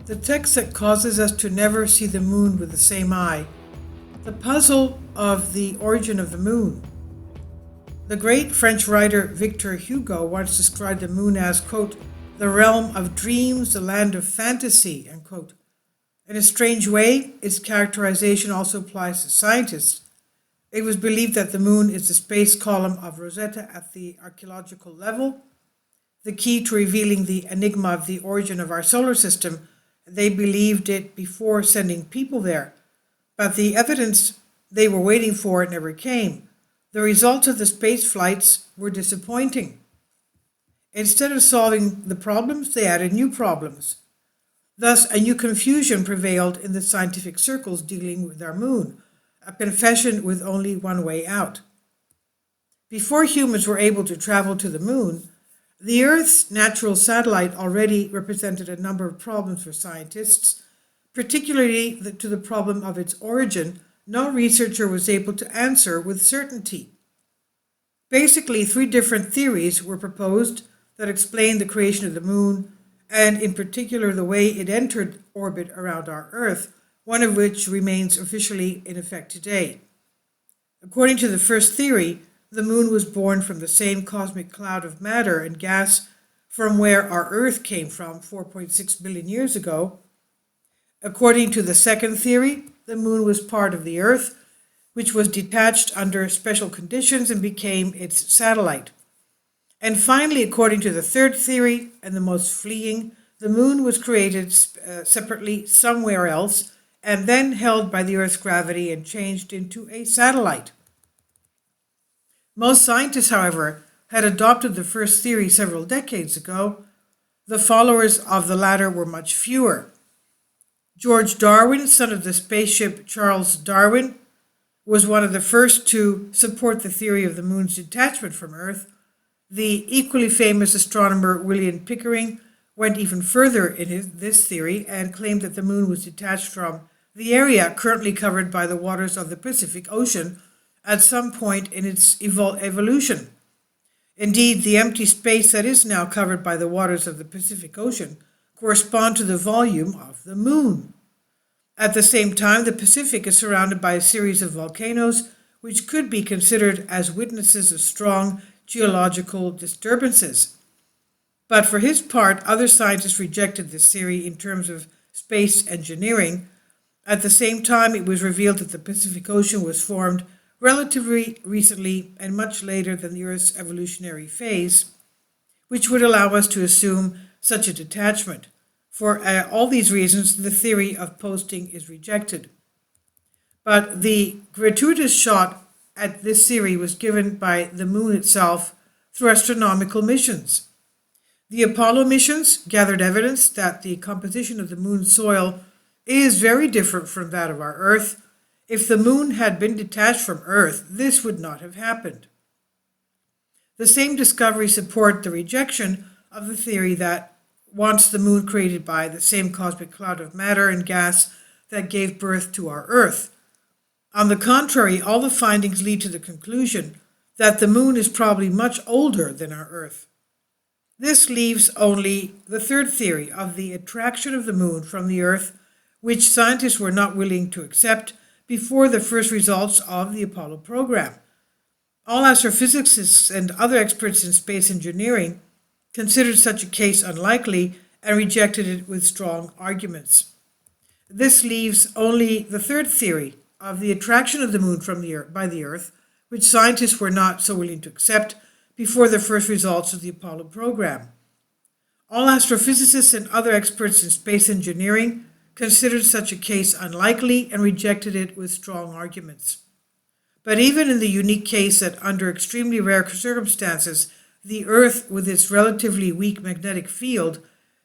The text that causes us to never see the moon with the same eye. The puzzle of the origin of the moon. The great French writer Victor Hugo once described the moon as, quote, the realm of dreams, the land of fantasy, end quote. In a strange way, its characterization also applies to scientists. It was believed that the moon is the space column of Rosetta at the archaeological level, the key to revealing the enigma of the origin of our solar system. They believed it before sending people there, but the evidence they were waiting for never came. The results of the space flights were disappointing. Instead of solving the problems, they added new problems. Thus, a new confusion prevailed in the scientific circles dealing with our moon, a confession with only one way out. Before humans were able to travel to the moon, the Earth's natural satellite already represented a number of problems for scientists, particularly to the problem of its origin. No researcher was able to answer with certainty. Basically, 3 different theories were proposed that explained the creation of the moon, and in particular the way it entered orbit around our Earth, one of which remains officially in effect today. According to the first theory, the moon was born from the same cosmic cloud of matter and gas from where our Earth came from 4.6 billion years ago. According to the second theory, the moon was part of the Earth, which was detached under special conditions and became its satellite. And finally, according to the third theory, and the most fleeing, the moon was created separately somewhere else and then held by the Earth's gravity and changed into a satellite. Most scientists, however, had adopted the first theory several decades ago. The followers of the latter were much fewer. George Darwin, son of the spaceship Charles Darwin, was one of the first to support the theory of the moon's detachment from Earth. The equally famous astronomer William Pickering went even further in this theory and claimed that the moon was detached from the area currently covered by the waters of the Pacific Ocean at some point in its evolution. Indeed, the empty space that is now covered by the waters of the Pacific Ocean correspond to the volume of the moon. At the same time, the Pacific is surrounded by a series of volcanoes which could be considered as witnesses of strong geological disturbances. But for his part, other scientists rejected this theory in terms of space engineering. At the same time, it was revealed that the Pacific Ocean was formed relatively recently and much later than the Earth's evolutionary phase, which would allow us to assume such a detachment. For all these reasons, the theory of posting is rejected. But the gratuitous shot at this theory was given by the moon itself through astronomical missions. The Apollo missions gathered evidence that the composition of the moon's soil is very different from that of our Earth. If the moon had been detached from Earth, this would not have happened. The same discoveries support the rejection of the theory that wants the moon created by the same cosmic cloud of matter and gas that gave birth to our Earth. On the contrary, all the findings lead to the conclusion that the moon is probably much older than our Earth. This leaves only the third theory of the attraction of the moon from the Earth, which scientists were not willing to accept before the first results of the Apollo program. All astrophysicists and other experts in space engineering considered such a case unlikely and rejected it with strong arguments. This leaves only the third theory of the attraction of the moon from the Earth, by the Earth, which scientists were not so willing to accept before the first results of the Apollo program. All astrophysicists and other experts in space engineering considered such a case unlikely and rejected it with strong arguments. But even in the unique case that under extremely rare circumstances, the Earth, with its relatively weak magnetic field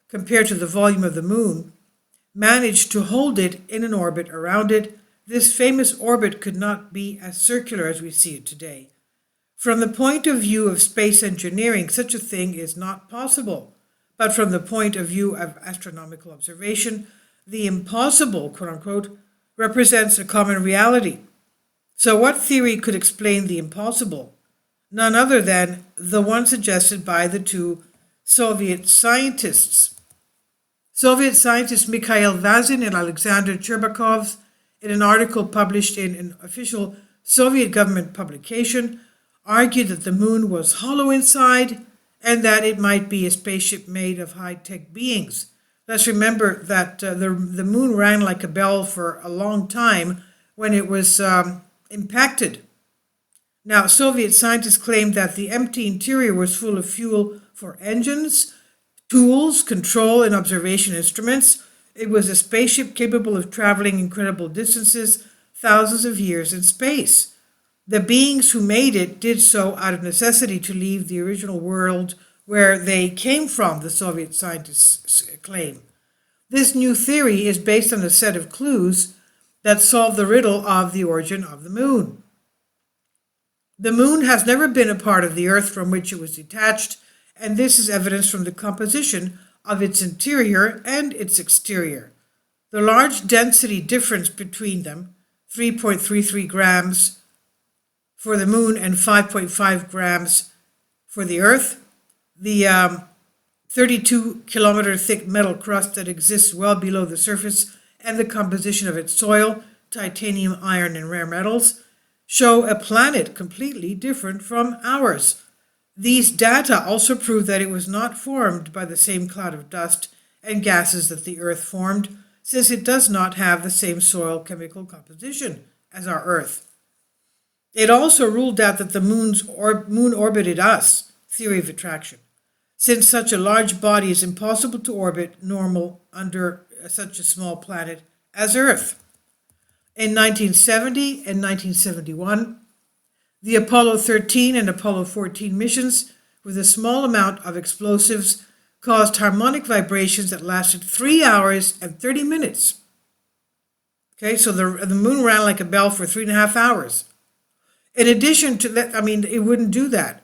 compared to the volume of the moon, managed to hold it in an orbit around it, this famous orbit could not be as circular as we see it today. From the point of view of space engineering, such a thing is not possible. But from the point of view of astronomical observation, the impossible, quote-unquote, represents a common reality. So what theory could explain the impossible? None other than the one suggested by the two Soviet scientists. Soviet scientists Mikhail Vazin and Alexander Cherbakov, in an article published in an official Soviet government publication, argued that the moon was hollow inside and that it might be a spaceship made of high-tech beings. Let's remember that the moon rang like a bell for a long time when it was impacted. Now, Soviet scientists claimed that the empty interior was full of fuel for engines, tools, control, and observation instruments. It was a spaceship capable of traveling incredible distances, thousands of years in space. The beings who made it did so out of necessity to leave the original world where they came from, the Soviet scientists claim. This new theory is based on a set of clues that solve the riddle of the origin of the moon. The moon has never been a part of the Earth from which it was detached, and this is evidenced from the composition of its interior and its exterior. The large density difference between them, 3.33 grams for the moon and 5.5 grams for the Earth, the 32-kilometer thick metal crust that exists well below the surface, and the composition of its soil, titanium, iron, and rare metals, show a planet completely different from ours. These data also prove that it was not formed by the same cloud of dust and gases that the Earth formed, since it does not have the same soil chemical composition as our Earth. It also ruled out that the moon orbited us, theory of attraction, since such a large body is impossible to orbit normal under such a small planet as Earth. In 1970 and 1971, the Apollo 13 and Apollo 14 missions, with a small amount of explosives, caused harmonic vibrations that lasted 3 hours and 30 minutes. Okay, so the moon rang like a bell for 3.5 hours. In addition to that, it wouldn't do that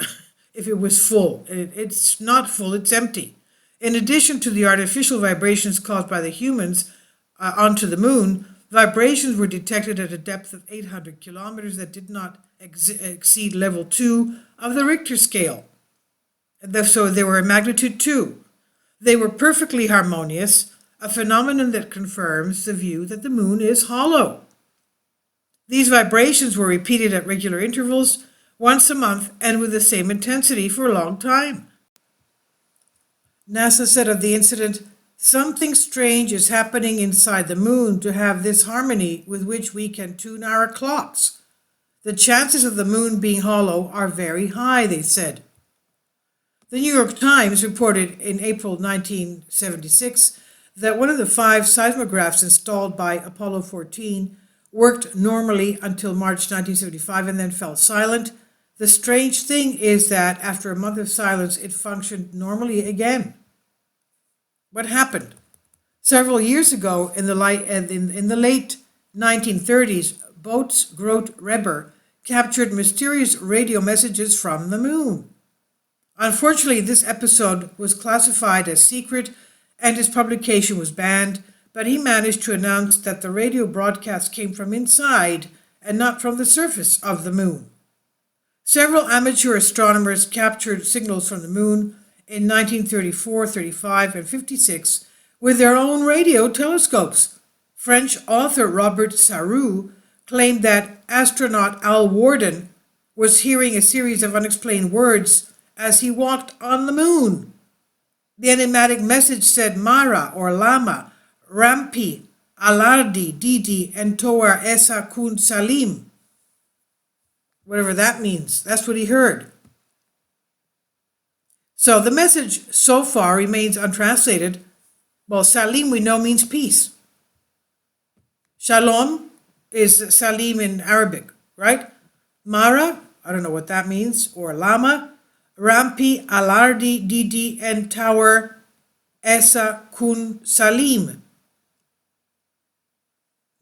if it was full. It's not full, it's empty. In addition to the artificial vibrations caused by the humans onto the moon, vibrations were detected at a depth of 800 kilometers that did not exceed level 2 of the Richter scale. So they were a magnitude 2. They were perfectly harmonious, a phenomenon that confirms the view that the moon is hollow. These vibrations were repeated at regular intervals, once a month, and with the same intensity for a long time. NASA said of the incident, "Something strange is happening inside the moon to have this harmony with which we can tune our clocks. The chances of the moon being hollow are very high," they said. The New York Times reported in April 1976 that one of the 5 seismographs installed by Apollo 14 worked normally until March 1975 and then fell silent. The strange thing is that after a month of silence, it functioned normally again. What happened? Several years ago, in the late 1930s, Boats Groot Reber captured mysterious radio messages from the moon. Unfortunately, this episode was classified as secret and his publication was banned, but he managed to announce that the radio broadcast came from inside and not from the surface of the moon. Several amateur astronomers captured signals from the moon in 1934, 35, and 56 with their own radio telescopes. French author Robert Sarrou claimed that astronaut Al Warden was hearing a series of unexplained words as he walked on the moon. The enigmatic message said Mara or Lama, Rampi, Alardi, Didi, and Toar Esa Kun Salim. Whatever that means, that's what he heard. So the message so far remains untranslated. Well, Salim we know means peace. Shalom is Salim in Arabic, right? Mara, I don't know what that means, or Lama, Rampi, Alardi, Didi, and Tower Esa Kun Salim.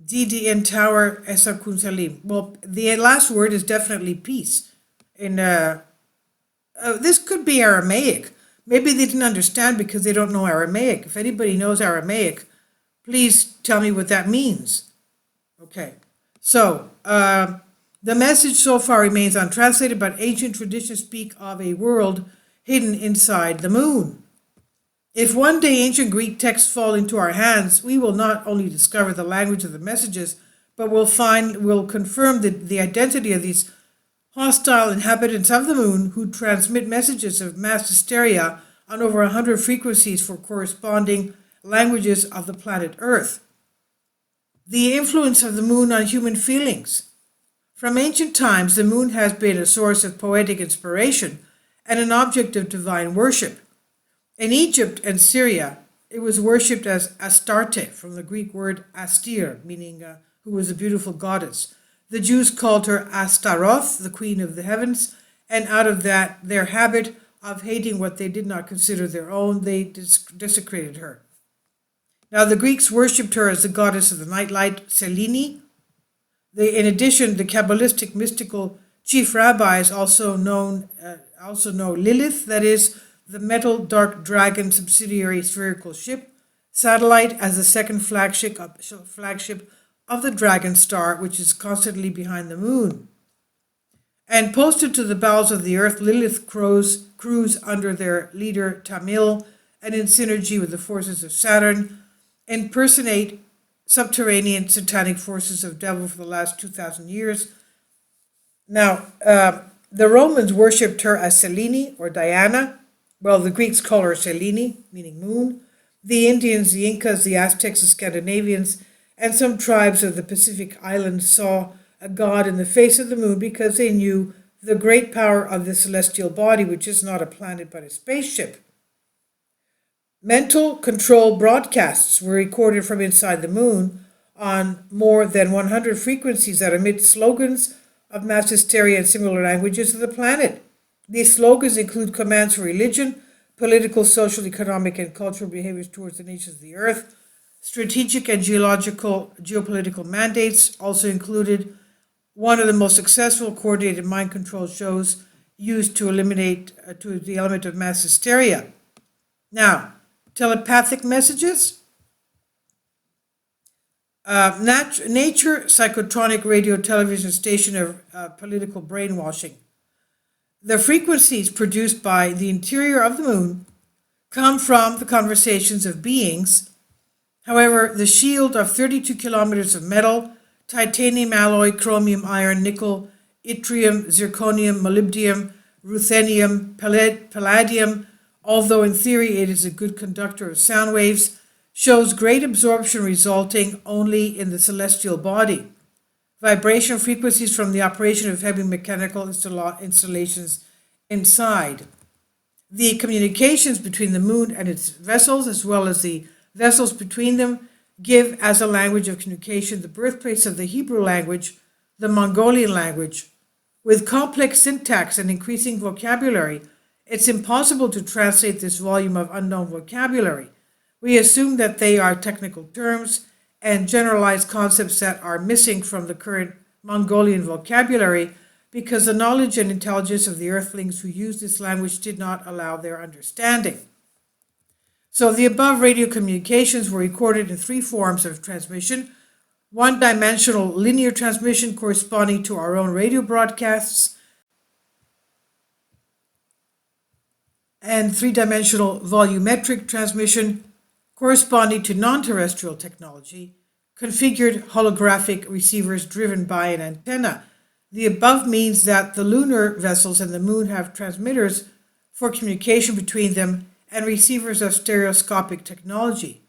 Didi and Tower Esa Kun Salim. Well, the last word is definitely peace. This could be Aramaic. Maybe they didn't understand because they don't know Aramaic. If anybody knows Aramaic, please tell me what that means. Okay, so the message so far remains untranslated, but ancient traditions speak of a world hidden inside the moon. If one day ancient Greek texts fall into our hands, we will not only discover the language of the messages, but will confirm the identity of these hostile inhabitants of the moon who transmit messages of mass hysteria on over 100 frequencies for corresponding languages of the planet Earth. The influence of the moon on human feelings. From ancient times, the moon has been a source of poetic inspiration and an object of divine worship. In Egypt and Syria, it was worshipped as Astarte, from the Greek word astir, meaning who was a beautiful goddess. The Jews called her Astaroth, the queen of the heavens, and out of their habit of hating what they did not consider their own, they desecrated her. Now, the Greeks worshipped her as the goddess of the nightlight, Selene. In addition, the Kabbalistic mystical chief rabbis also know Lilith, that is, the metal dark dragon subsidiary spherical ship, satellite as the second flagship of the dragon star, which is constantly behind the moon. And posted to the bowels of the earth, Lilith cruise under their leader Tamil, and in synergy with the forces of Saturn, impersonate subterranean satanic forces of devil for the last 2,000 years. Now, the Romans worshipped her as Selene or Diana. Well, the Greeks call her Selene, meaning moon. The Indians, the Incas, the Aztecs, the Scandinavians, and some tribes of the Pacific Islands saw a god in the face of the moon because they knew the great power of the celestial body, which is not a planet but a spaceship. Mental control broadcasts were recorded from inside the moon on more than 100 frequencies that emit slogans of mass hysteria and similar languages of the planet. These slogans include commands for religion, political, social, economic, and cultural behaviors towards the nations of the earth. Strategic and geopolitical mandates also included one of the most successful coordinated mind control shows used to eliminate the element of mass hysteria. Now, telepathic messages. Nature psychotronic radio television station of political brainwashing. The frequencies produced by the interior of the moon come from the conversations of beings. However, the shield of 32 kilometers of metal, titanium alloy, chromium, iron, nickel, yttrium, zirconium, molybdenum, ruthenium, palladium, although in theory it is a good conductor of sound waves, shows great absorption resulting only in the celestial body. Vibration frequencies from the operation of heavy mechanical installations inside. The communications between the moon and its vessels, as well as the vessels between them, give as a language of communication the birthplace of the Hebrew language, the Mongolian language. With complex syntax and increasing vocabulary, it's impossible to translate this volume of unknown vocabulary. We assume that they are technical terms and generalized concepts that are missing from the current Mongolian vocabulary because the knowledge and intelligence of the earthlings who used this language did not allow their understanding. So the above radio communications were recorded in three forms of transmission: one-dimensional linear transmission corresponding to our own radio broadcasts, and three-dimensional volumetric transmission corresponding to non-terrestrial technology, configured holographic receivers driven by an antenna. The above means that the lunar vessels and the moon have transmitters for communication between them and receivers of stereoscopic technology.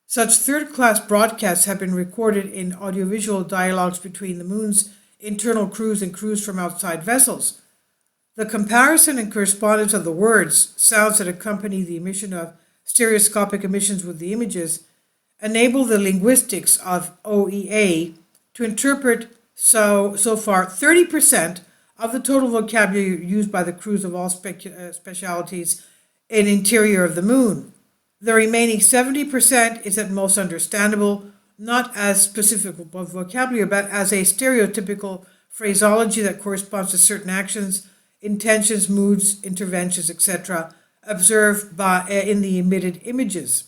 Such third-class broadcasts have been recorded in audiovisual dialogues between the moon's internal crews and crews from outside vessels. The comparison and correspondence of the words, sounds that accompany the emission of stereoscopic emissions with the images, enable the linguistics of OEA to interpret so far 30% of the total vocabulary used by the crews of all specialities in interior of the moon. The remaining 70% is at most understandable, not as specific vocabulary, but as a stereotypical phraseology that corresponds to certain actions, intentions, moods, interventions, etc., observed in the emitted images.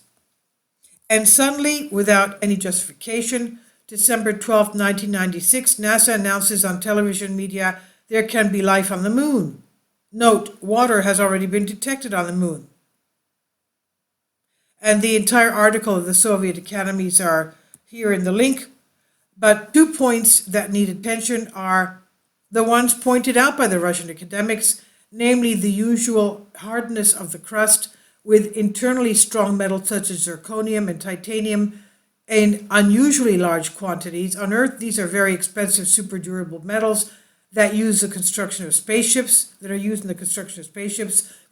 And suddenly, without any justification, December 12, 1996, NASA announces on television media there can be life on the moon. Note, water has already been detected on the moon. And the entire article of the Soviet academies are here in the link. But 2 points that need attention are the ones pointed out by the Russian academics, namely the usual hardness of the crust with internally strong metals such as zirconium and titanium in unusually large quantities. On Earth, these are very expensive, super durable metals that use the construction of spaceships,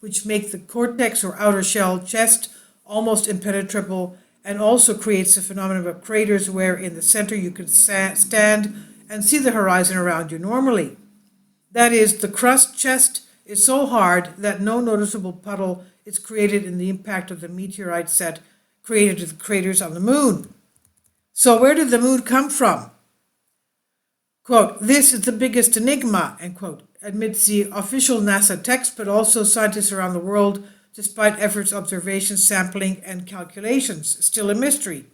which make the cortex or outer shell chest almost impenetrable, and also creates the phenomenon of craters where in the center you can stand and see the horizon around you normally. That is, the crust chest is so hard that no noticeable puddle is created in the impact of the meteorite set created the craters on the moon. So where did the moon come from? Quote, "This is the biggest enigma," end quote, admits the official NASA text, but also scientists around the world, despite efforts, observations, sampling, and calculations. Still a mystery.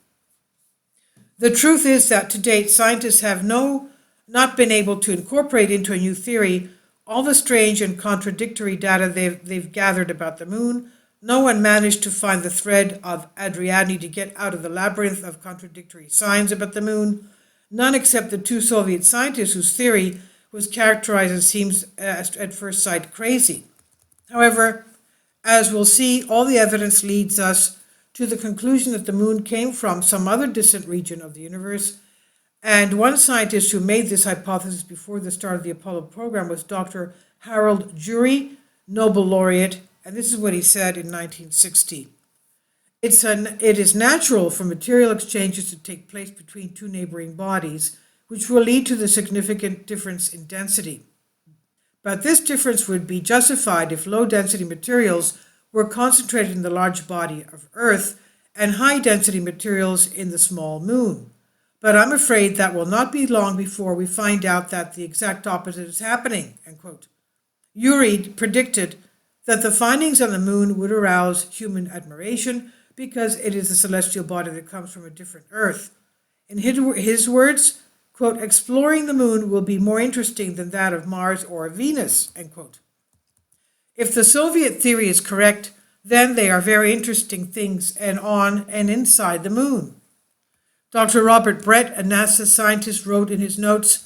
The truth is that to date, scientists have not been able to incorporate into a new theory all the strange and contradictory data they've gathered about the moon. No one managed to find the thread of Ariadne to get out of the labyrinth of contradictory signs about the moon. None except the 2 Soviet scientists whose theory was characterized as seems at first sight crazy. However, as we'll see, all the evidence leads us to the conclusion that the moon came from some other distant region of the universe. And one scientist who made this hypothesis before the start of the Apollo program was Dr. Harold Urey, Nobel laureate, and this is what he said in 1960. It is natural for material exchanges to take place between 2 neighboring bodies, which will lead to the significant difference in density. But this difference would be justified if low-density materials were concentrated in the large body of Earth and high-density materials in the small moon. But I'm afraid that will not be long before we find out that the exact opposite is happening, end quote. Urey predicted that the findings on the moon would arouse human admiration because it is a celestial body that comes from a different Earth. In his words, quote, "Exploring the moon will be more interesting than that of Mars or Venus," end quote. If the Soviet theory is correct, then they are very interesting things on and inside the moon. Dr. Robert Brett, a NASA scientist, wrote in his notes,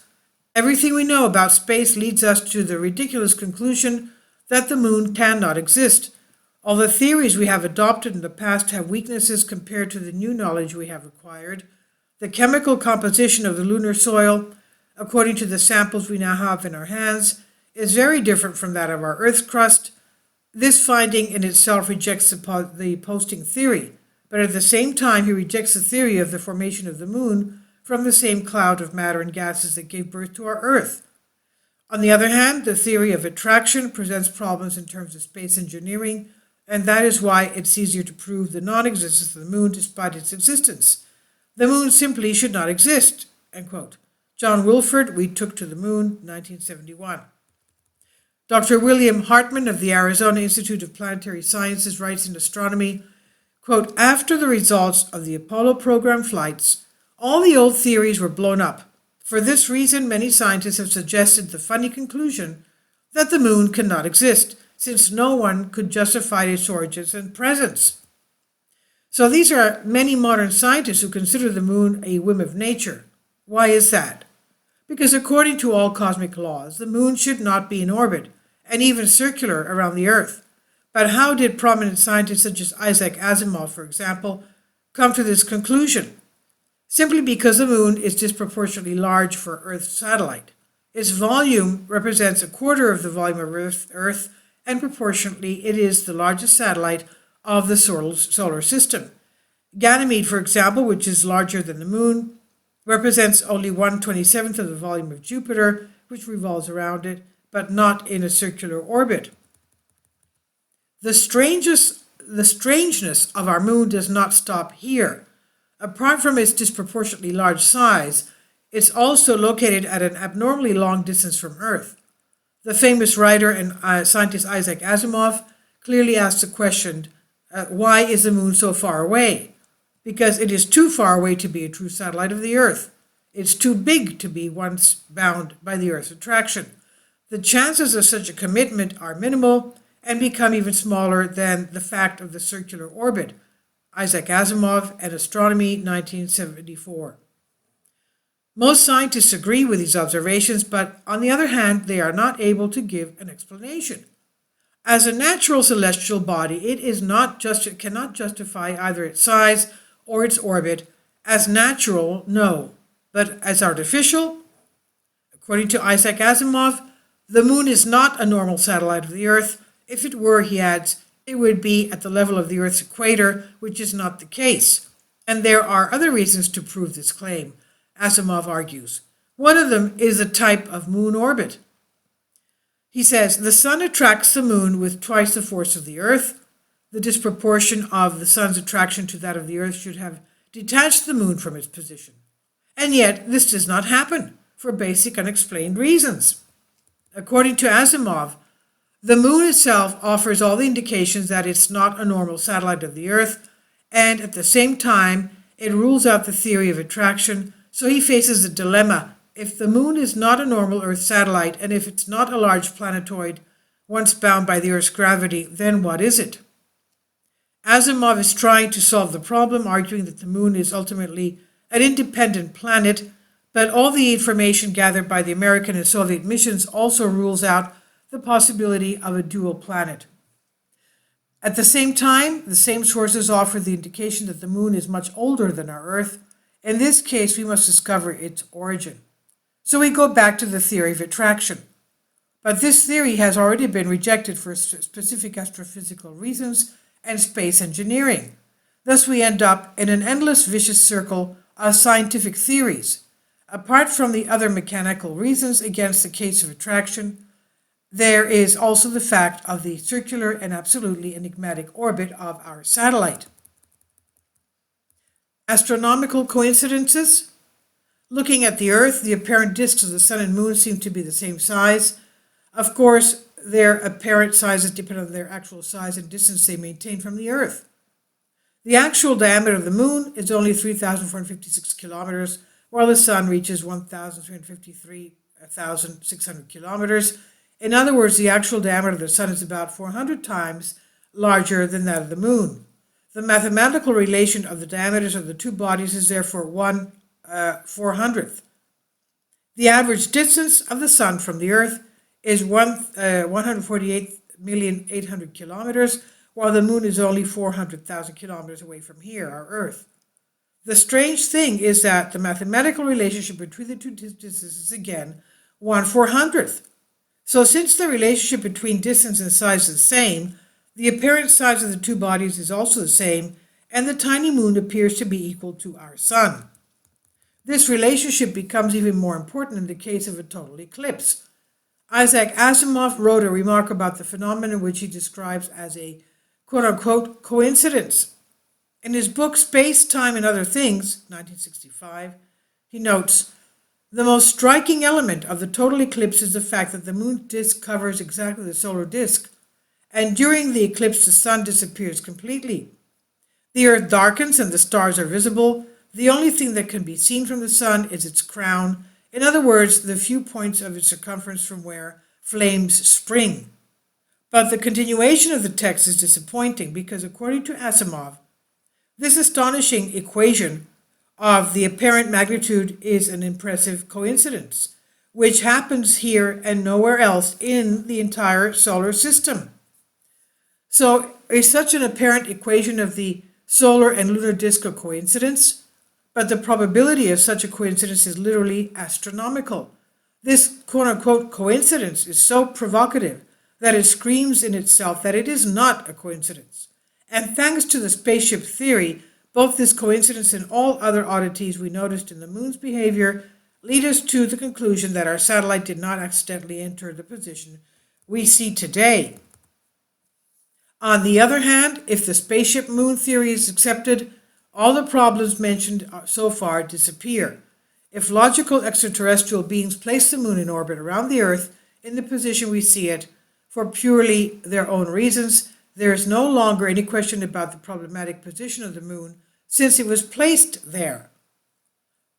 "Everything we know about space leads us to the ridiculous conclusion that the moon cannot exist. All the theories we have adopted in the past have weaknesses compared to the new knowledge we have acquired. The chemical composition of the lunar soil, according to the samples we now have in our hands, is very different from that of our Earth's crust. This finding in itself rejects the posting theory, but at the same time he rejects the theory of the formation of the moon from the same cloud of matter and gases that gave birth to our Earth. On the other hand, the theory of attraction presents problems in terms of space engineering, and that is why it's easier to prove the non-existence of the moon despite its existence. The moon simply should not exist," end quote. John Wilford, We Took to the Moon, 1971. Dr. William Hartman of the Arizona Institute of Planetary Sciences writes in Astronomy, quote, "After the results of the Apollo program flights, all the old theories were blown up. For this reason, many scientists have suggested the funny conclusion that the moon cannot exist, since no one could justify its origins and presence." So these are many modern scientists who consider the moon a whim of nature. Why is that? Because according to all cosmic laws, the moon should not be in orbit, and even circular around the Earth. But how did prominent scientists such as Isaac Asimov, for example, come to this conclusion? Simply because the moon is disproportionately large for Earth's satellite. Its volume represents a quarter of the volume of Earth, and proportionately it is the largest satellite of the solar system. Ganymede, for example, which is larger than the moon, represents only 1/27th of the volume of Jupiter, which revolves around it, but not in a circular orbit. The strangeness of our moon does not stop here. Apart from its disproportionately large size, it's also located at an abnormally long distance from Earth. The famous writer and scientist Isaac Asimov clearly asks the question, why is the moon so far away? Because it is too far away to be a true satellite of the Earth. It's too big to be once bound by the Earth's attraction. The chances of such a commitment are minimal and become even smaller than the fact of the circular orbit. Isaac Asimov, and Astronomy, 1974. Most scientists agree with these observations, but on the other hand, they are not able to give an explanation. As a natural celestial body, it cannot justify either its size or its orbit. As natural, no, but as artificial, according to Isaac Asimov, the moon is not a normal satellite of the Earth. If it were, he adds, it would be at the level of the Earth's equator, which is not the case. And there are other reasons to prove this claim, Asimov argues. One of them is a type of moon orbit. He says, the sun attracts the moon with twice the force of the Earth. The disproportion of the sun's attraction to that of the Earth should have detached the moon from its position. And yet, this does not happen for basic unexplained reasons. According to Asimov, the moon itself offers all the indications that it's not a normal satellite of the Earth, and at the same time, it rules out the theory of attraction, so he faces a dilemma. If the moon is not a normal Earth satellite, and if it's not a large planetoid once bound by the Earth's gravity, then what is it? Asimov is trying to solve the problem, arguing that the moon is ultimately an independent planet, but all the information gathered by the American and Soviet missions also rules out the possibility of a dual planet. At the same time, the same sources offer the indication that the moon is much older than our Earth. In this case, we must discover its origin. So we go back to the theory of attraction. But this theory has already been rejected for specific astrophysical reasons and space engineering. Thus we end up in an endless vicious circle of scientific theories. Apart from the other mechanical reasons against the case of attraction, there is also the fact of the circular and absolutely enigmatic orbit of our satellite. Astronomical coincidences? Looking at the Earth, the apparent disks of the Sun and Moon seem to be the same size. Of course, their apparent sizes depend on their actual size and distance they maintain from the Earth. The actual diameter of the Moon is only 3,456 kilometers, while the Sun reaches 1,353,600 kilometers. In other words, the actual diameter of the Sun is about 400 times larger than that of the Moon. The mathematical relation of the diameters of the two bodies is therefore 1/400th. The average distance of the Sun from the Earth is 148,800,000 kilometers, while the Moon is only 400,000 kilometers away from here, our Earth. The strange thing is that the mathematical relationship between the two distances is again 1/400th. So since the relationship between distance and size is the same, the apparent size of the two bodies is also the same, and the tiny moon appears to be equal to our Sun. This relationship becomes even more important in the case of a total eclipse. Isaac Asimov wrote a remark about the phenomenon which he describes as a quote-unquote coincidence. In his book Space, Time, and Other Things, 1965, he notes, the most striking element of the total eclipse is the fact that the moon's disk covers exactly the solar disk, and during the eclipse the sun disappears completely. The Earth darkens and the stars are visible. The only thing that can be seen from the sun is its crown, in other words, the few points of its circumference from where flames spring. But the continuation of the text is disappointing because, according to Asimov, this astonishing equation of the apparent magnitude is an impressive coincidence, which happens here and nowhere else in the entire solar system. So, is such an apparent equation of the solar and lunar disk a coincidence? But the probability of such a coincidence is literally astronomical. This quote-unquote coincidence is so provocative that it screams in itself that it is not a coincidence. And thanks to the spaceship theory, both this coincidence and all other oddities we noticed in the moon's behavior lead us to the conclusion that our satellite did not accidentally enter the position we see today. On the other hand, if the spaceship moon theory is accepted, all the problems mentioned so far disappear. If logical extraterrestrial beings place the moon in orbit around the Earth in the position we see it for purely their own reasons, there is no longer any question about the problematic position of the moon since it was placed there.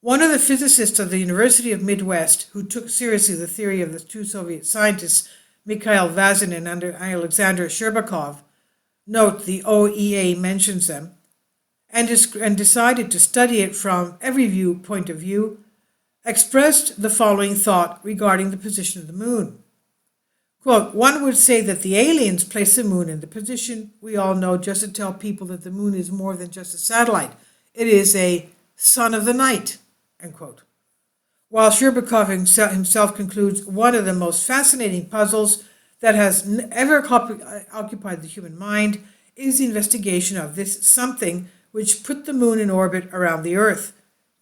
One of the physicists of the University of Midwest who took seriously the theory of the two Soviet scientists, Mikhail Vazin and Alexander Sherbakov, note the OEA mentions them, and decided to study it from every point of view, expressed the following thought regarding the position of the moon. Quote, one would say that the aliens place the moon in the position we all know just to tell people that the moon is more than just a satellite. It is a son of the night, end quote. While Sherbakov himself concludes one of the most fascinating puzzles that has ever occupied the human mind is the investigation of this something which put the moon in orbit around the Earth,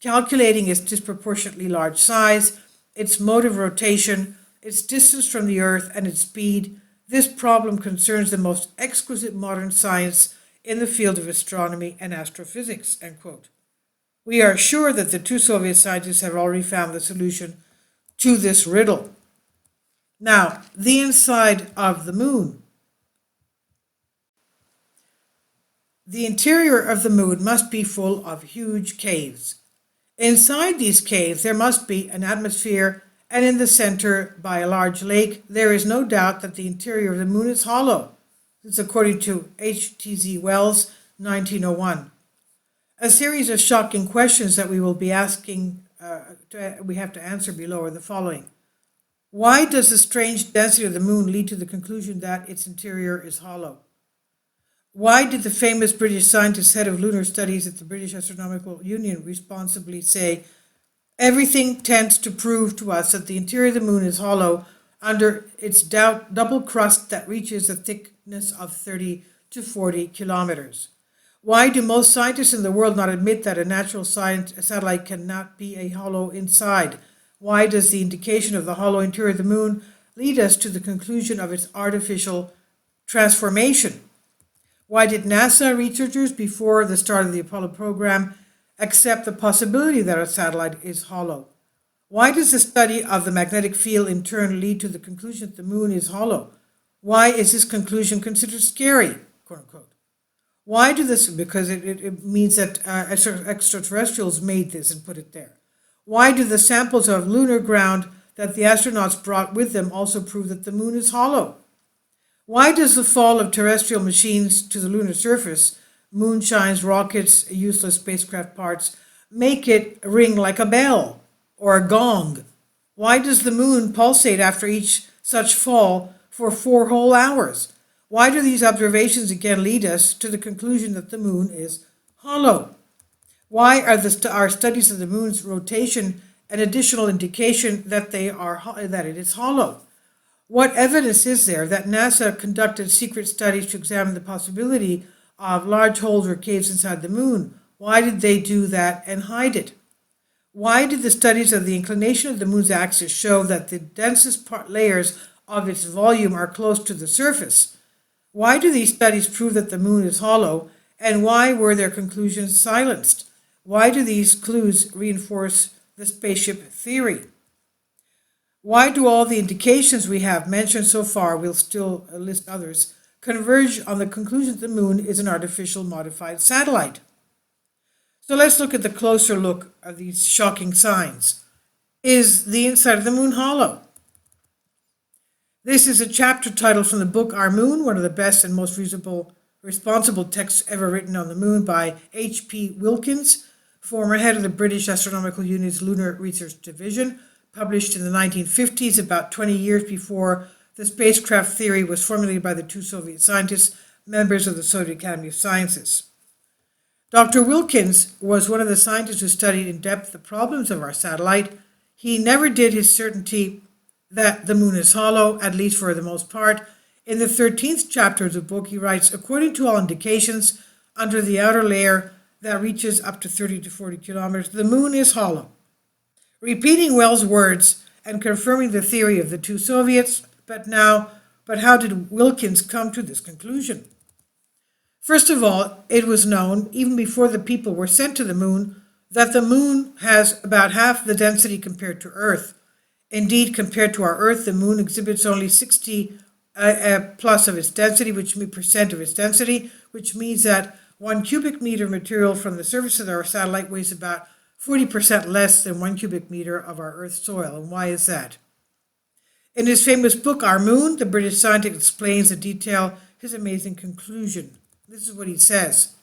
calculating its disproportionately large size, its mode of rotation, its distance from the Earth, and its speed. This problem concerns the most exquisite modern science in the field of astronomy and astrophysics, end quote. We are sure that the two Soviet scientists have already found the solution to this riddle. Now, the inside of the moon. The interior of the moon must be full of huge caves. Inside these caves, there must be an atmosphere, and in the center, by a large lake, there is no doubt that the interior of the moon is hollow. This is according to H.T.Z. Wells, 1901. A series of shocking questions that we will be asking, we have to answer below are the following. Why does the strange density of the moon lead to the conclusion that its interior is hollow? Why did the famous British scientist, head of lunar studies at the British Astronomical Union, responsibly say, everything tends to prove to us that the interior of the moon is hollow under its double crust that reaches a thickness of 30 to 40 kilometers? Why do most scientists in the world not admit that a natural satellite cannot be a hollow inside? Why does the indication of the hollow interior of the moon lead us to the conclusion of its artificial transformation? Why did NASA researchers before the start of the Apollo program accept the possibility that a satellite is hollow? Why does the study of the magnetic field in turn lead to the conclusion that the moon is hollow? Why is this conclusion considered scary, quote unquote? Why do this? Because it means that extraterrestrials made this and put it there. Why do the samples of lunar ground that the astronauts brought with them also prove that the moon is hollow? Why does the fall of terrestrial machines to the lunar surface, moonshines, rockets, useless spacecraft parts, make it ring like a bell or a gong? Why does the moon pulsate after each such fall for 4 whole hours? Why do these observations again lead us to the conclusion that the moon is hollow? Why are our studies of the moon's rotation an additional indication that it is hollow? What evidence is there that NASA conducted secret studies to examine the possibility of large holes or caves inside the moon? Why did they do that and hide it? Why did the studies of the inclination of the moon's axis show that the densest layers of its volume are close to the surface? Why do these studies prove that the moon is hollow, and why were their conclusions silenced? Why do these clues reinforce the spaceship theory? Why do all the indications we have mentioned so far, we'll still list others, converge on the conclusion that the moon is an artificial modified satellite? So let's look at the closer look of these shocking signs. Is the inside of the moon hollow? This is a chapter title from the book Our Moon, one of the best and most responsible texts ever written on the moon by H.P. Wilkins, former head of the British Astronomical Union's Lunar Research Division, published in the 1950s, about 20 years before the spacecraft theory was formulated by the two Soviet scientists, members of the Soviet Academy of Sciences. Dr. Wilkins was one of the scientists who studied in depth the problems of our satellite. He never did his certainty that the moon is hollow, at least for the most part. In the 13th chapter of the book, he writes, according to all indications, under the outer layer that reaches up to 30 to 40 kilometers, the moon is hollow. Repeating Wells' words and confirming the theory of the two Soviets, but how did Wilkins come to this conclusion? First of all, it was known, even before the people were sent to the moon, that the moon has about half the density compared to Earth. Indeed, compared to our Earth, the moon exhibits only 60 plus of its density, percent of its density, which means that 1 cubic meter of material from the surface of our satellite weighs about 40% less than 1 cubic meter of our Earth's soil. And why is that? In his famous book, Our Moon, the British scientist explains in detail his amazing conclusion. This is what he says.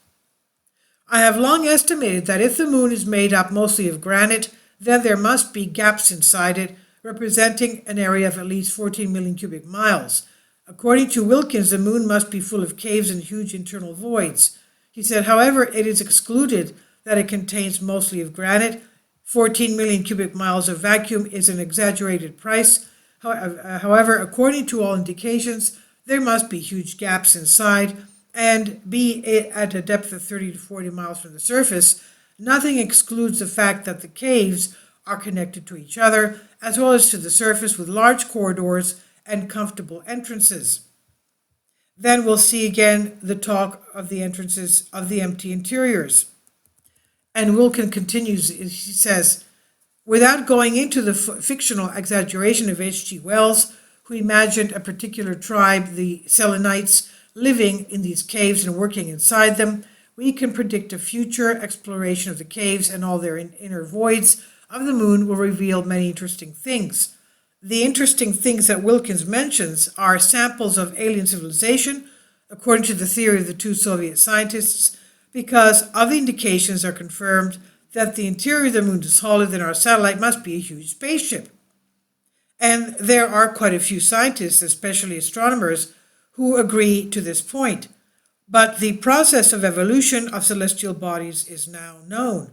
I have long estimated that if the moon is made up mostly of granite, then there must be gaps inside it, representing an area of at least 14 million cubic miles. According to Wilkins, the moon must be full of caves and huge internal voids. He said, however, it is excluded that it contains mostly of granite. 14 million cubic miles of vacuum is an exaggerated price. However, according to all indications, there must be huge gaps inside, and be it at a depth of 30 to 40 miles from the surface. Nothing excludes the fact that the caves are connected to each other, as well as to the surface with large corridors and comfortable entrances. Then we'll see again the talk of the entrances of the empty interiors. And Wilkin continues, he says, without going into the fictional exaggeration of H.G. Wells, who imagined a particular tribe, the Selenites, living in these caves and working inside them, we can predict a future exploration of the caves and all their inner voids of the moon will reveal many interesting things. The interesting things that Wilkins mentions are samples of alien civilization, according to the theory of the two Soviet scientists, because other indications are confirmed that the interior of the moon is hollow, then our satellite must be a huge spaceship. And there are quite a few scientists, especially astronomers, who agree to this point. But the process of evolution of celestial bodies is now known.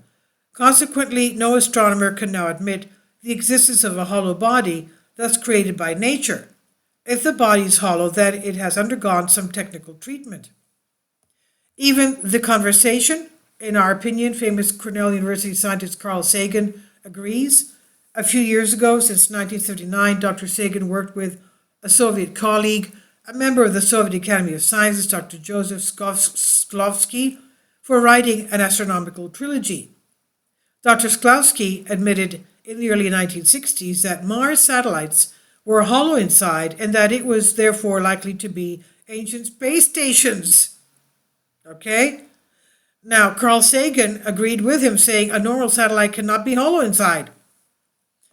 Consequently, no astronomer can now admit the existence of a hollow body thus created by nature. If the body is hollow, then it has undergone some technical treatment. Even the conversation, in our opinion, famous Cornell University scientist Carl Sagan agrees. A few years ago, since 1979, Dr. Sagan worked with a Soviet colleague, a member of the Soviet Academy of Sciences, Dr. Joseph Shklovsky, for writing an astronomical trilogy. Dr. Shklovsky admitted in the early 1960s that Mars satellites were hollow inside and that it was therefore likely to be ancient space stations. Okay? Now, Carl Sagan agreed with him, saying a normal satellite cannot be hollow inside.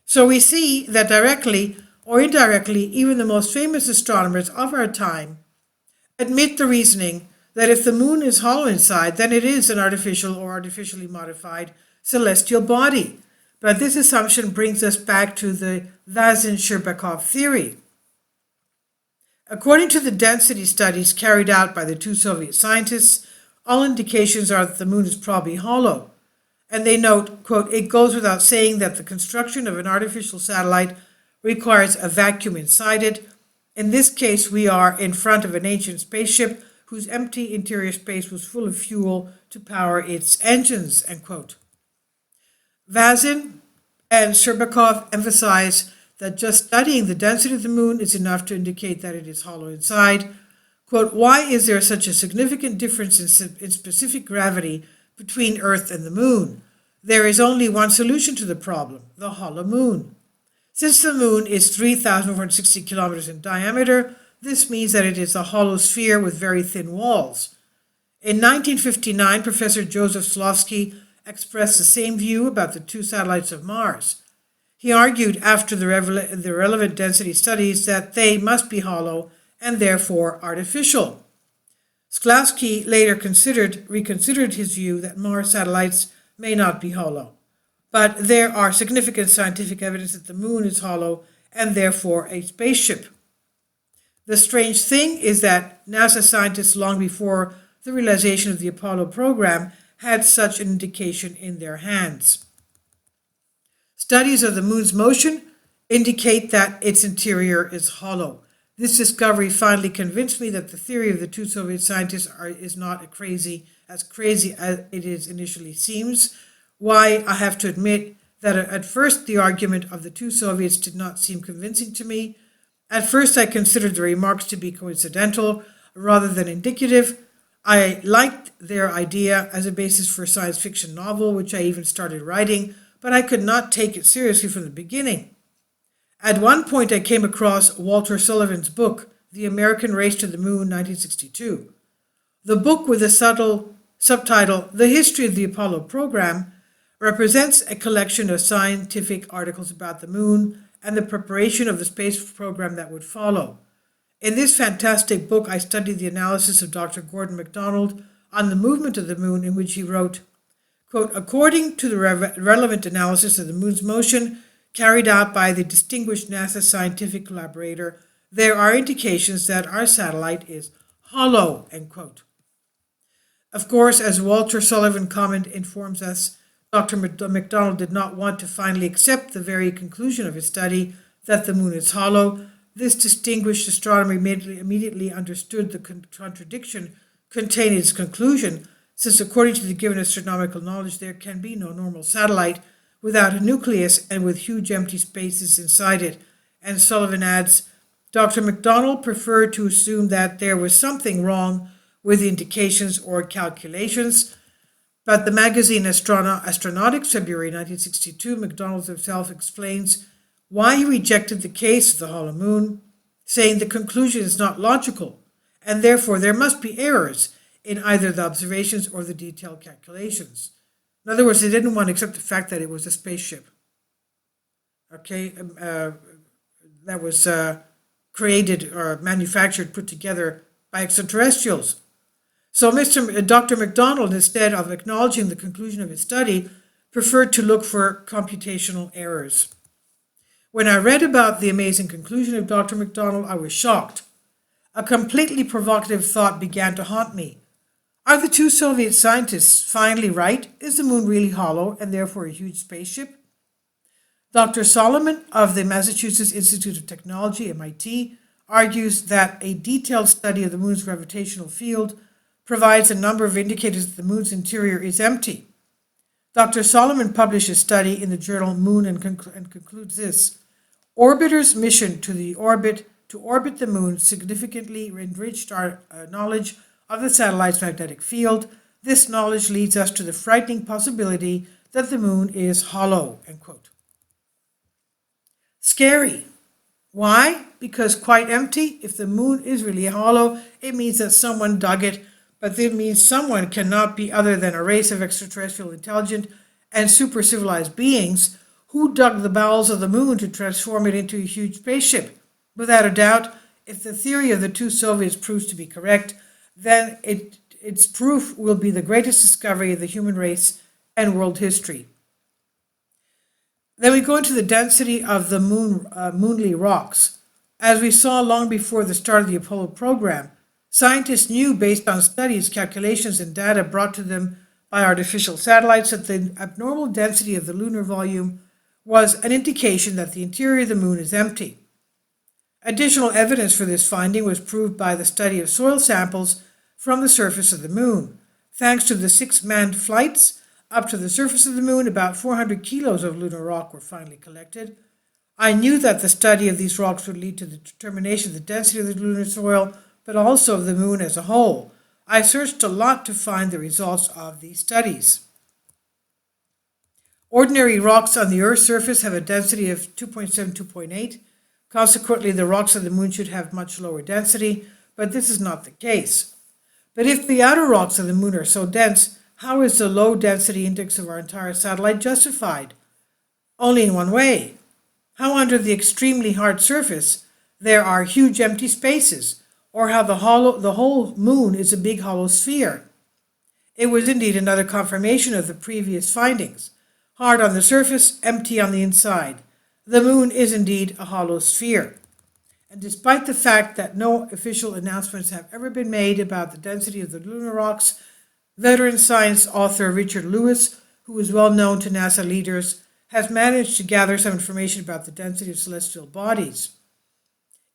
So we see that directly or indirectly, even the most famous astronomers of our time admit the reasoning that if the moon is hollow inside, then it is an artificial or artificially modified celestial body. But this assumption brings us back to the Vazin-Sherbakov theory. According to the density studies carried out by the two Soviet scientists, all indications are that the moon is probably hollow. And they note, quote, it goes without saying that the construction of an artificial satellite requires a vacuum inside it. In this case, we are in front of an ancient spaceship whose empty interior space was full of fuel to power its engines, end quote. Vazin and Sherbakov emphasize that just studying the density of the moon is enough to indicate that it is hollow inside. Quote, why is there such a significant difference in specific gravity between Earth and the moon? There is only one solution to the problem, the hollow moon. Since the moon is 3,460 kilometers in diameter, this means that it is a hollow sphere with very thin walls. In 1959, Professor Joseph Shklovsky expressed the same view about the two satellites of Mars. He argued after the relevant density studies that they must be hollow and therefore artificial. Shklovsky later reconsidered his view that Mars satellites may not be hollow. But there are significant scientific evidence that the moon is hollow and therefore a spaceship. The strange thing is that NASA scientists, long before the realization of the Apollo program, had such an indication in their hands. Studies of the moon's motion indicate that its interior is hollow. This discovery finally convinced me that the theory of the two Soviet scientists is not as crazy as it is initially seems. Why, I have to admit that at first the argument of the two Soviets did not seem convincing to me. At first I considered the remarks to be coincidental rather than indicative. I liked their idea as a basis for a science fiction novel, which I even started writing, but I could not take it seriously from the beginning. At one point I came across Walter Sullivan's book, The American Race to the Moon, 1962. The book, with a subtle subtitle, The History of the Apollo Program, represents a collection of scientific articles about the moon and the preparation of the space program that would follow. In this fantastic book, I studied the analysis of Dr. Gordon Mcdonald on the movement of the moon, in which he wrote, quote, according to the relevant analysis of the moon's motion carried out by the distinguished NASA scientific collaborator, there are indications that our satellite is hollow, end quote. Of course, as Walter Sullivan comment informs us, Dr. Mcdonald did not want to finally accept the very conclusion of his study that the moon is hollow. This distinguished astronomer immediately understood the contradiction contained in his conclusion, since according to the given astronomical knowledge, there can be no normal satellite without a nucleus and with huge empty spaces inside it. And Sullivan adds, Dr. Mcdonald preferred to assume that there was something wrong with the indications or calculations, but the magazine Astronautics, February 1962, Mcdonald himself explains why he rejected the case of the hollow moon, saying the conclusion is not logical, and therefore there must be errors in either the observations or the detailed calculations. In other words, they didn't want to accept the fact that it was a spaceship, that was created or manufactured, put together by extraterrestrials. So Dr. Mcdonald, instead of acknowledging the conclusion of his study, preferred to look for computational errors. When I read about the amazing conclusion of Dr. Mcdonald, I was shocked. A completely provocative thought began to haunt me. Are the two Soviet scientists finally right? Is the moon really hollow and therefore a huge spaceship? Dr. Solomon of the Massachusetts Institute of Technology, MIT, argues that a detailed study of the moon's gravitational field provides a number of indicators that the moon's interior is empty. Dr. Solomon published a study in the journal Moon and concludes this. Orbiter's mission to orbit the moon significantly enriched our knowledge of the satellite's magnetic field. This knowledge leads us to the frightening possibility that the moon is hollow, end quote. Scary. Why? Because quite empty. If the moon is really hollow, it means that someone dug it, but it means someone cannot be other than a race of extraterrestrial intelligent and super civilized beings who dug the bowels of the moon to transform it into a huge spaceship. Without a doubt, if the theory of the two Soviets proves to be correct, then its proof will be the greatest discovery of the human race and world history. Then we go into the density of the moonly rocks. As we saw long before the start of the Apollo program, scientists knew based on studies, calculations, and data brought to them by artificial satellites that the abnormal density of the lunar volume was an indication that the interior of the moon is empty. Additional evidence for this finding was proved by the study of soil samples from the surface of the moon. Thanks to the 6 manned flights up to the surface of the moon, about 400 kilos of lunar rock were finally collected. I knew that the study of these rocks would lead to the determination of the density of the lunar soil, but also of the moon as a whole. I searched a lot to find the results of these studies. Ordinary rocks on the Earth's surface have a density of 2.7, 2.8. Consequently, the rocks of the moon should have much lower density, but this is not the case. But if the outer rocks of the moon are so dense, how is the low density index of our entire satellite justified? Only in one way. How under the extremely hard surface there are huge empty spaces, or how the whole moon is a big hollow sphere. It was indeed another confirmation of the previous findings. Hard on the surface, empty on the inside. The moon is indeed a hollow sphere. And despite the fact that no official announcements have ever been made about the density of the lunar rocks, veteran science author Richard Lewis, who is well known to NASA leaders, has managed to gather some information about the density of celestial bodies.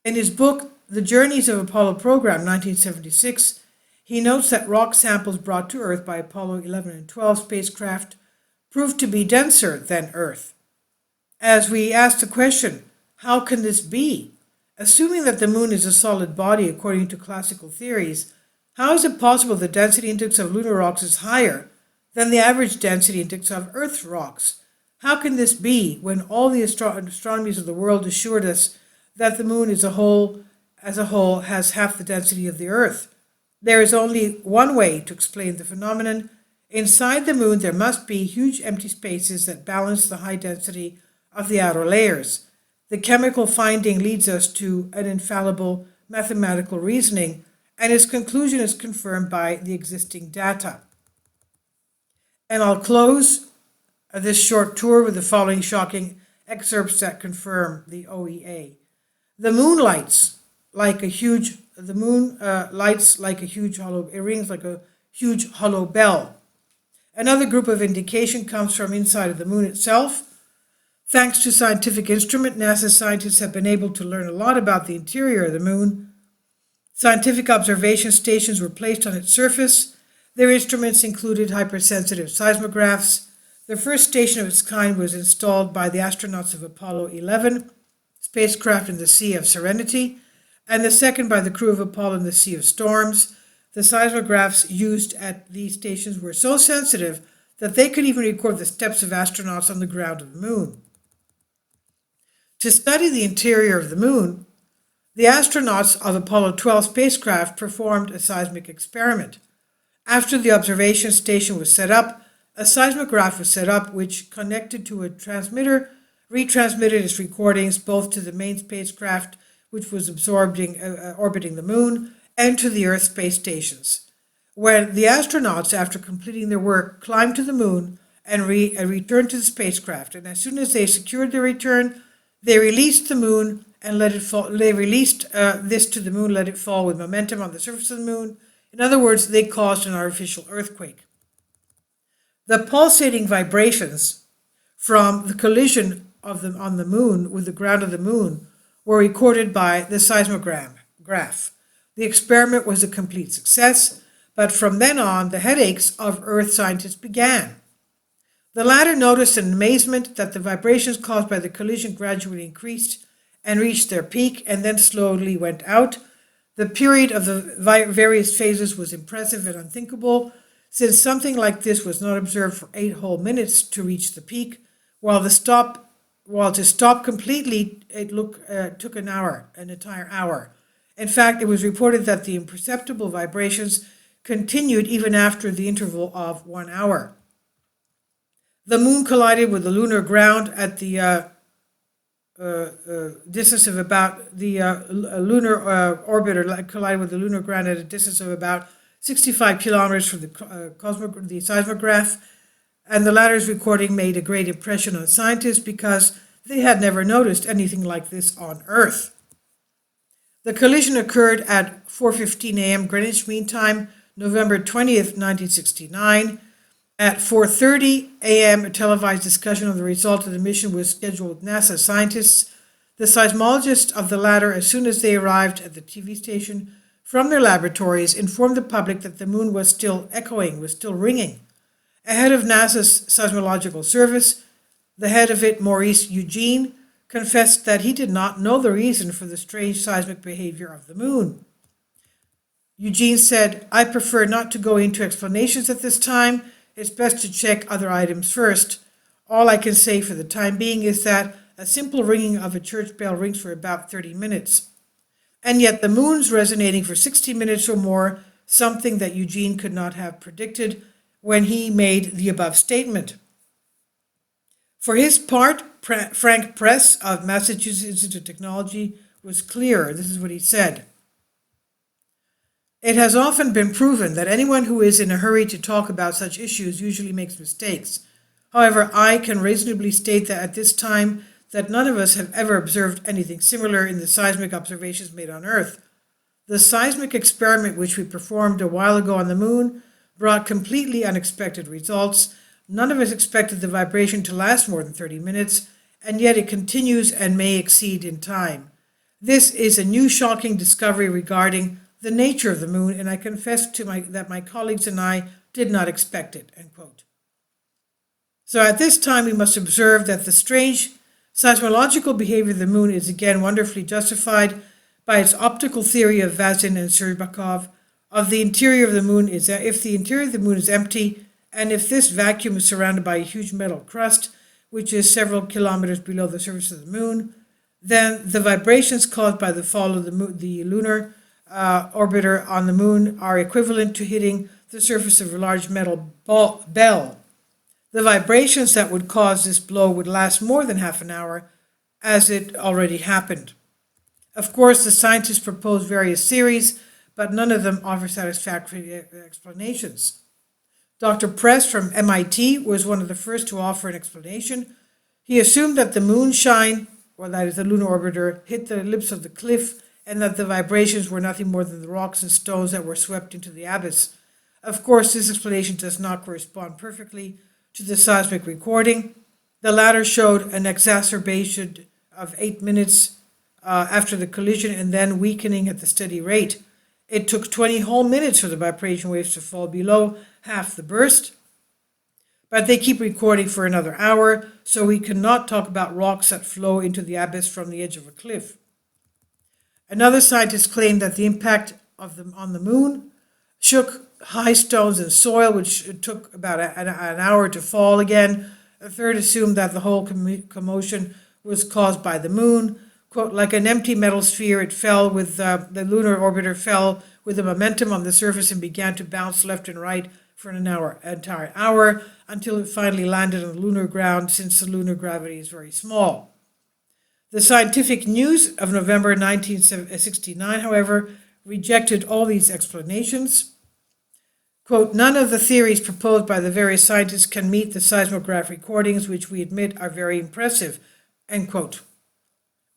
In his book, The Journeys of Apollo Program, 1976, he notes that rock samples brought to Earth by Apollo 11 and 12 spacecraft proved to be denser than Earth. As we ask the question, how can this be? Assuming that the moon is a solid body according to classical theories, how is it possible the density index of lunar rocks is higher than the average density index of Earth rocks? How can this be when all the astronomies of the world assured us that the moon as a whole has half the density of the Earth? There is only one way to explain the phenomenon. Inside the moon there must be huge empty spaces that balance the high density of the outer layers. The chemical finding leads us to an infallible mathematical reasoning, and his conclusion is confirmed by the existing data. And I'll close this short tour with the following shocking excerpts that confirm the OEA. The moon lights like a huge, lights like a huge hollow, it rings like a huge hollow bell. Another group of indication comes from inside of the moon itself. Thanks to scientific instrument, NASA scientists have been able to learn a lot about the interior of the moon. Scientific observation stations were placed on its surface. Their instruments included hypersensitive seismographs. The first station of its kind was installed by the astronauts of Apollo 11 spacecraft in the Sea of Serenity, and the second by the crew of Apollo in the Sea of Storms. The seismographs used at these stations were so sensitive that they could even record the steps of astronauts on the ground of the moon. To study the interior of the moon, the astronauts of Apollo 12 spacecraft performed a seismic experiment. After the observation station was set up, a seismograph was set up which, connected to a transmitter, retransmitted its recordings both to the main spacecraft, which was orbiting the moon, and to the Earth space stations. When the astronauts, after completing their work, climbed to the moon and returned to the spacecraft, and as soon as they secured their return, they released the moon and let it fall. They released this to the moon, let it fall with momentum on the surface of the moon. In other words, they caused an artificial earthquake. The pulsating vibrations from the collision on the moon with the ground of the moon were recorded by the seismograph. The experiment was a complete success, but from then on, the headaches of Earth scientists began. The latter noticed in amazement that the vibrations caused by the collision gradually increased and reached their peak and then slowly went out. The period of the various phases was impressive and unthinkable, since something like this was not observed for 8 whole minutes to reach the peak, while to stop completely it took an entire hour. In fact, it was reported that the imperceptible vibrations continued even after the interval of 1 hour. The moon collided with the lunar ground at the distance of about lunar orbiter collided with the lunar ground at a distance of about 65 kilometers from the seismograph, and the latter's recording made a great impression on scientists because they had never noticed anything like this on Earth. The collision occurred at 4:15 a.m. Greenwich Mean Time, November 20th, 1969. At 4:30 a.m., a televised discussion of the result of the mission was scheduled with NASA scientists. The seismologists of the latter, as soon as they arrived at the TV station from their laboratories, informed the public that the moon was still echoing, was still ringing. Ahead of NASA's seismological service, the head of it, Maurice Eugene, confessed that he did not know the reason for the strange seismic behavior of the moon. Eugene said, "I prefer not to go into explanations at this time. It's best to check other items first. All I can say for the time being is that a simple ringing of a church bell rings for about 30 minutes. And yet the moon's resonating for 60 minutes or more, something that Eugene could not have predicted when he made the above statement." For his part, Frank Press of Massachusetts Institute of Technology was clear. This is what he said. "It has often been proven that anyone who is in a hurry to talk about such issues usually makes mistakes. However, I can reasonably state that at this time that none of us have ever observed anything similar in the seismic observations made on Earth. The seismic experiment which we performed a while ago on the moon brought completely unexpected results. None of us expected the vibration to last more than 30 minutes, and yet it continues and may exceed in time. This is a new shocking discovery regarding the nature of the moon, and I confess that my colleagues and I did not expect it." End quote. So at this time we must observe that the strange seismological behavior of the moon is again wonderfully justified by its optical theory of Vazin and Shcherbakov. If the interior of the moon is empty, and if this vacuum is surrounded by a huge metal crust, which is several kilometers below the surface of the moon, then the vibrations caused by the fall of the lunar orbiter on the moon are equivalent to hitting the surface of a large metal bell. The vibrations that would cause this blow would last more than half an hour, as it already happened. Of course, the scientists proposed various theories, but none of them offer satisfactory explanations. Dr. Press from MIT was one of the first to offer an explanation. He assumed that the moonshine, or that is the lunar orbiter, hit the lips of the cliff and that the vibrations were nothing more than the rocks and stones that were swept into the abyss. Of course, this explanation does not correspond perfectly to the seismic recording. The latter showed an exacerbation of 8 minutes after the collision and then weakening at the steady rate. It took 20 whole minutes for the vibration waves to fall below half the burst. But they keep recording for another hour, so we cannot talk about rocks that flow into the abyss from the edge of a cliff. Another scientist claimed that the impact on the moon shook high stones and soil, which took about an hour to fall again. A third assumed that the whole commotion was caused by the moon. Quote, like an empty metal sphere, it fell with the lunar orbiter fell with the momentum on the surface and began to bounce left and right for an entire hour until it finally landed on the lunar ground, since the lunar gravity is very small. The Scientific News of November 1969, however, rejected all these explanations. Quote, none of the theories proposed by the various scientists can meet the seismograph recordings, which we admit are very impressive, end quote.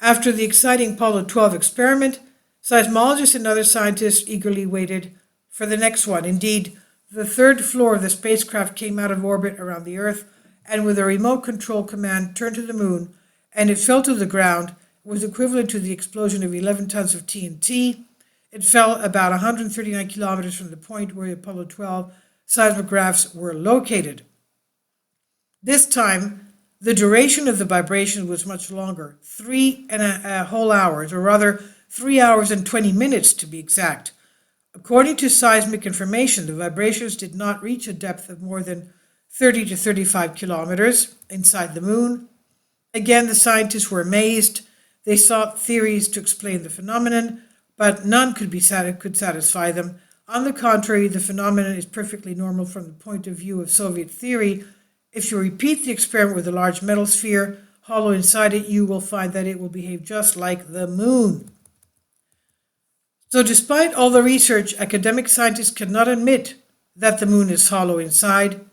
After the exciting Apollo 12 experiment, seismologists and other scientists eagerly waited for the next one. Indeed, the third floor of the spacecraft came out of orbit around the Earth, and with a remote control command turned to the moon, and it fell to the ground. It was equivalent to the explosion of 11 tons of TNT. It fell about 139 kilometers from the point where the Apollo 12 seismographs were located. This time, the duration of the vibration was much longer, 3.5 whole hours, or rather 3 hours and 20 minutes to be exact. According to seismic information, the vibrations did not reach a depth of more than 30 to 35 kilometers inside the moon. Again, the scientists were amazed. They sought theories to explain the phenomenon, but none could satisfy them. On the contrary, the phenomenon is perfectly normal from the point of view of Soviet theory. If you repeat the experiment with a large metal sphere hollow inside it, you will find that it will behave just like the moon. So despite all the research, academic scientists cannot admit that the moon is hollow inside,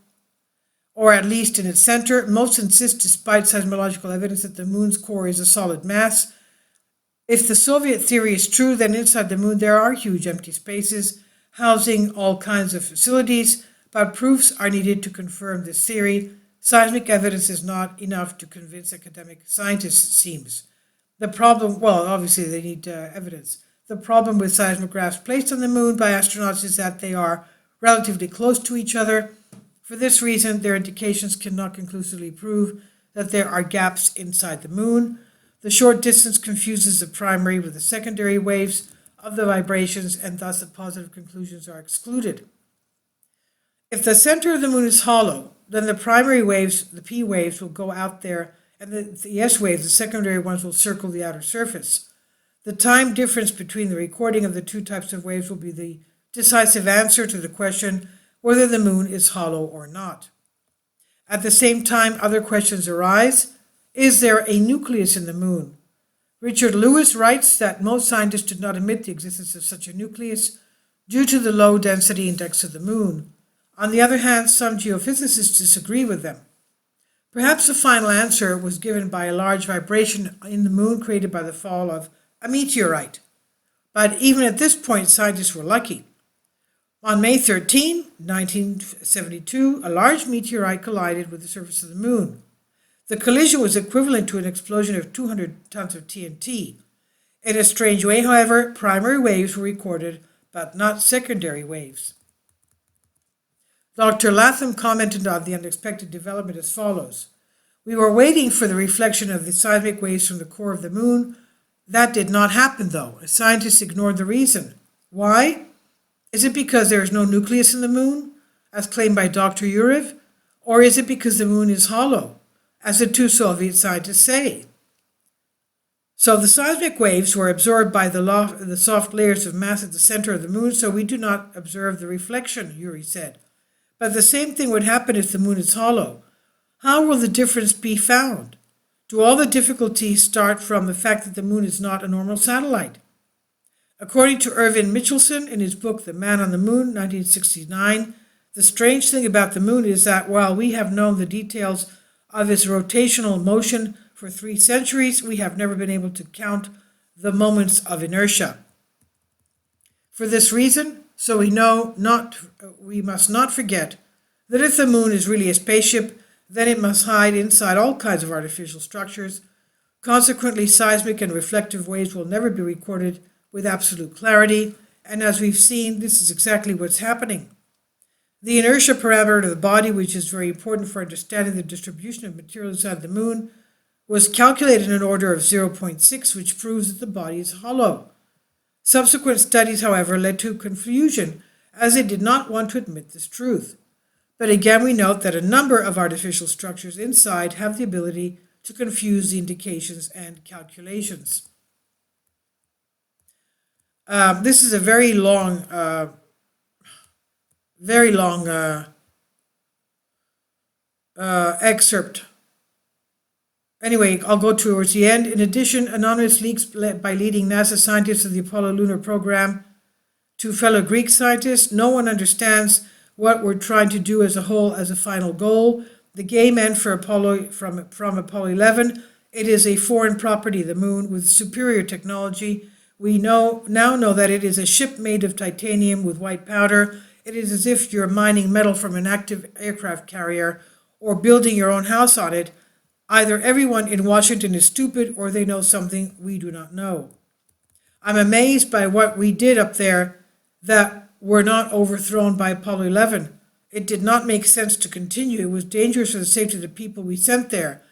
or at least in its center. Most insist, despite seismological evidence, that the moon's core is a solid mass. If the Soviet theory is true, then inside the moon there are huge empty spaces housing all kinds of facilities, but proofs are needed to confirm this theory. Seismic evidence is not enough to convince academic scientists, it seems. The problem, well, obviously they need evidence. The problem with seismographs placed on the moon by astronauts is that they are relatively close to each other. For this reason, their indications cannot conclusively prove that there are gaps inside the moon. The short distance confuses the primary with the secondary waves of the vibrations, and thus the positive conclusions are excluded. If the center of the moon is hollow, then the primary waves, the P waves, will go out there, and the S waves, the secondary ones, will circle the outer surface. The time difference between the recording of the two types of waves will be the decisive answer to the question whether the moon is hollow or not. At the same time, other questions arise. Is there a nucleus in the moon? Richard Lewis writes that most scientists did not admit the existence of such a nucleus due to the low density index of the moon. On the other hand, some geophysicists disagree with them. Perhaps the final answer was given by a large vibration in the moon created by the fall of a meteorite. But even at this point, scientists were lucky. On May 13, 1972, a large meteorite collided with the surface of the moon. The collision was equivalent to an explosion of 200 tons of TNT. In a strange way, however, primary waves were recorded, but not secondary waves. Dr. Latham commented on the unexpected development as follows. We were waiting for the reflection of the seismic waves from the core of the moon. That did not happen, though. Scientists ignored the reason. Why? Is it because there is no nucleus in the moon, as claimed by Dr. Yuriv? Or is it because the moon is hollow, as the two Soviet scientists say? So the seismic waves were absorbed by the soft layers of mass at the center of the moon, so we do not observe the reflection, Yuri said. But the same thing would happen if the moon is hollow. How will the difference be found? Do all the difficulties start from the fact that the moon is not a normal satellite? According to Irvin Mitchelson in his book The Man on the Moon, 1969, the strange thing about the moon is that while we have known the details of its rotational motion for 3 centuries, we have never been able to count the moments of inertia. For this reason, so we must not forget that if the moon is really a spaceship, then it must hide inside all kinds of artificial structures. Consequently, seismic and reflective waves will never be recorded with absolute clarity, and as we've seen, this is exactly what's happening. The inertia parameter of the body, which is very important for understanding the distribution of material inside the moon, was calculated in an order of 0.6, which proves that the body is hollow. Subsequent studies, however, led to confusion, as they did not want to admit this truth. But again, we note that a number of artificial structures inside have the ability to confuse the indications and calculations. This is a very long excerpt. Anyway, I'll go towards the end. In addition, anonymous leaks by leading NASA scientists of the Apollo lunar program to fellow Greek scientists. No one understands what we're trying to do as a whole, as a final goal. The game end for Apollo from Apollo 11. It is a foreign property, the moon, with superior technology. We now know that it is a ship made of titanium with white powder. It is as if you're mining metal from an active aircraft carrier or building your own house on it. Either everyone in Washington is stupid or they know something we do not know. I'm amazed by what we did up there that were not overthrown by Apollo 11. It did not make sense to continue. It was dangerous for the safety of the people we sent there.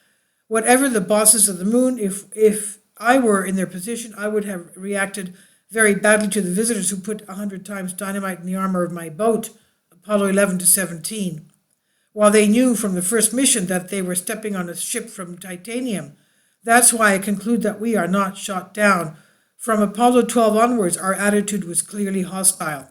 Whatever the bosses of the moon, if I were in their position, I would have reacted very badly to the visitors who put 100 times dynamite in the armor of my boat, Apollo 11 to 17. While they knew from the first mission that they were stepping on a ship from titanium. That's why I conclude that we are not shot down. From Apollo 12 onwards, our attitude was clearly hostile.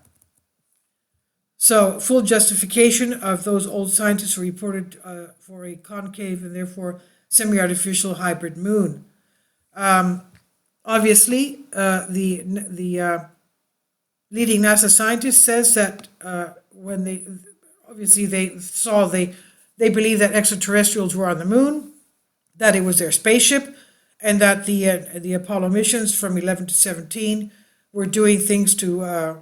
So, full justification of those old scientists who reported for a concave and therefore semi-artificial hybrid moon. Obviously, the leading NASA scientist says that when they believe that extraterrestrials were on the moon, that it was their spaceship, and that the Apollo missions from 11 to 17 were doing things to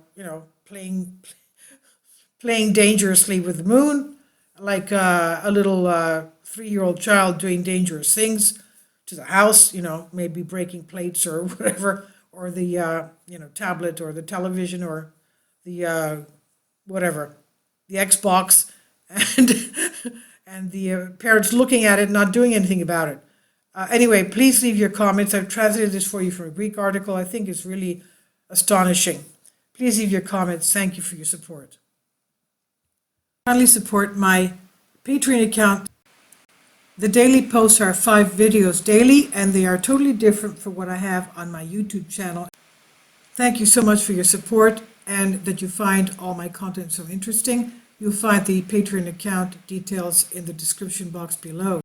playing dangerously with the moon, like a little 3-year-old child doing dangerous things to the house, maybe breaking plates or whatever, or the tablet or the television or the whatever, the Xbox, and the parents looking at it and not doing anything about it. Anyway, please leave your comments. I've translated this for you from a Greek article. I think it's really astonishing. Please leave your comments. Thank you for your support. Kindly support my Patreon account. The daily posts are 5 videos daily, and they are totally different from what I have on my YouTube channel. Thank you so much for your support and that you find all my content so interesting. You'll find the Patreon account details in the description box below.